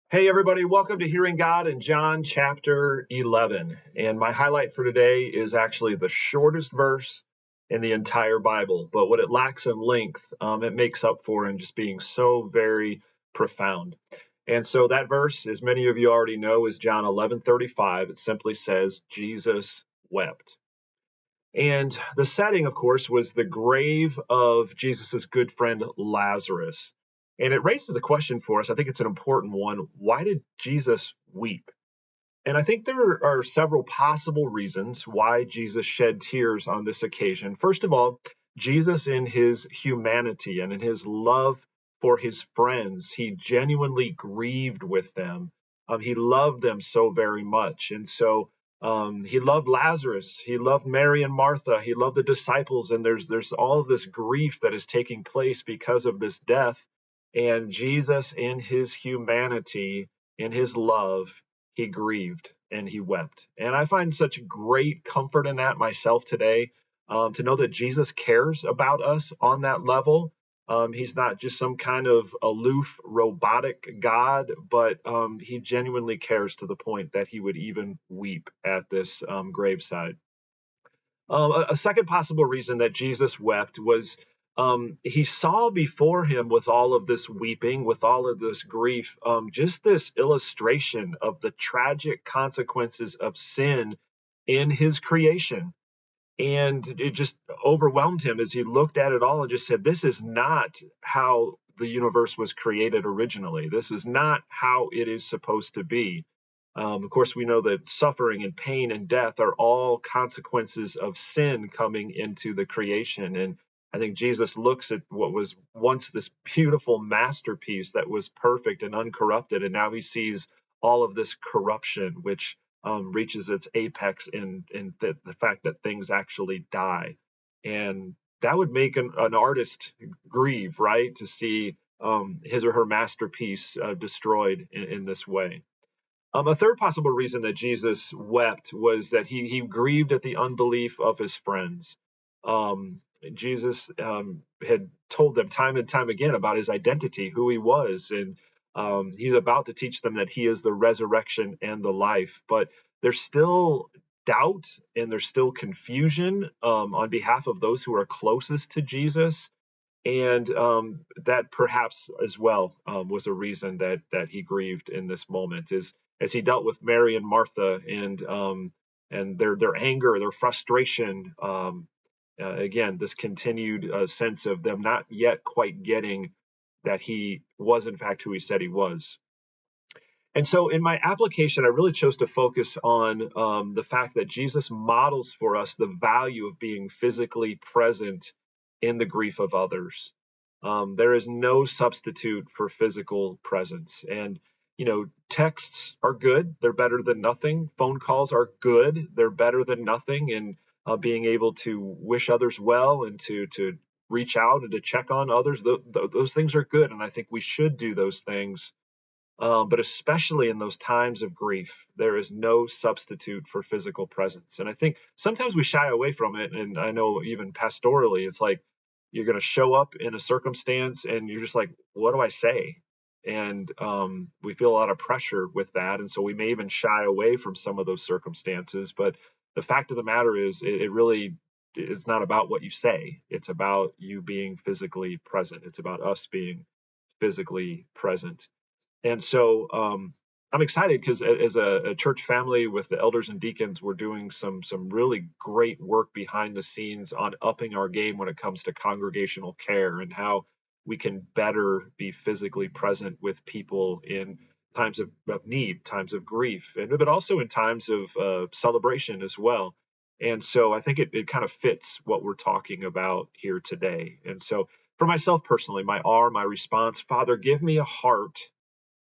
Hey, everybody, welcome to Hearing God in John chapter 11. And my highlight for today is actually the shortest verse in the entire Bible, but what it lacks in length, it makes up for in just being so very profound. And so that verse, as many of you already know, is John 11:35. It simply says, Jesus wept. And the setting, of course, was the grave of Jesus's good friend Lazarus. And it raises the question for us. I think it's an important one. Why did Jesus weep? And I think there are several possible reasons why Jesus shed tears on this occasion. First of all, Jesus, in his humanity and in his love for his friends, he genuinely grieved with them. He loved them so very much. And so he loved Lazarus. He loved Mary and Martha. He loved the disciples. And there's all of this grief that is taking place because of this death. And Jesus, in his humanity, in his love, he grieved and he wept. And I find such great comfort in that myself today, to know that Jesus cares about us on that level. He's not just some kind of aloof, robotic God, but he genuinely cares to the point that he would even weep at this graveside. A second possible reason that Jesus wept was he saw before him, with all of this weeping, with all of this grief, just this illustration of the tragic consequences of sin in his creation. And it just overwhelmed him as he looked at it all and just said, this is not how the universe was created originally. This is not how it is supposed to be. Of course, we know that suffering and pain and death are all consequences of sin coming into the creation. And I think Jesus looks at what was once this beautiful masterpiece that was perfect and uncorrupted, and now he sees all of this corruption, which reaches its apex in the fact that things actually die. And that would make an artist grieve, right? To see his or her masterpiece destroyed in this way. A third possible reason that Jesus wept was that he grieved at the unbelief of his friends. Jesus had told them time and time again about his identity, who he was, and he's about to teach them that he is the resurrection and the life. But there's still doubt and there's still confusion on behalf of those who are closest to Jesus. And that perhaps as well was a reason that he grieved in this moment, is as he dealt with Mary and Martha and their anger, their frustration. Again, this continued sense of them not yet quite getting that he was in fact who he said he was. And so in my application, I really chose to focus on the fact that Jesus models for us the value of being physically present in the grief of others. There is no substitute for physical presence. And, texts are good. They're better than nothing. Phone calls are good. They're better than nothing. And being able to wish others well and to reach out and to check on others, those things are good. And I think we should do those things. But especially in those times of grief, there is no substitute for physical presence. And I think sometimes we shy away from it. And I know even pastorally, it's like you're going to show up in a circumstance and you're just like, what do I say? And we feel a lot of pressure with that. And so we may even shy away from some of those circumstances. But the fact of the matter is, it really is not about what you say. It's about you being physically present. It's about us being physically present. And so I'm excited because as a church family with the elders and deacons, we're doing some really great work behind the scenes on upping our game when it comes to congregational care and how we can better be physically present with people in times of need, times of grief, but also in times of celebration as well. And so I think it kind of fits what we're talking about here today. And so for myself personally, my response, Father, give me a heart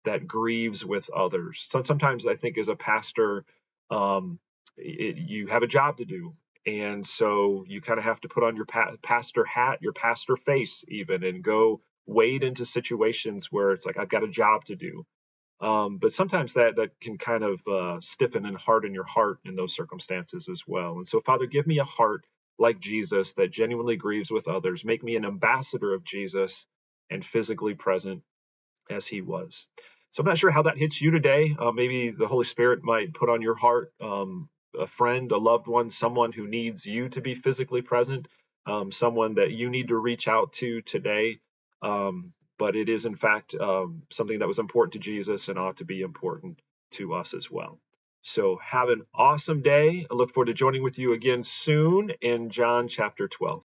that grieves with others. So sometimes I think as a pastor, you have a job to do. And so you kind of have to put on your pastor hat, your pastor face even, and go wade into situations where it's like, I've got a job to do. But sometimes that can kind of stiffen and harden your heart in those circumstances as well. And so, Father, give me a heart like Jesus that genuinely grieves with others. Make me an ambassador of Jesus and physically present as he was. So I'm not sure how that hits you today. Maybe the Holy Spirit might put on your heart a friend, a loved one, someone who needs you to be physically present, someone that you need to reach out to today. But it is, in fact, something that was important to Jesus and ought to be important to us as well. So have an awesome day. I look forward to joining with you again soon in John chapter 12.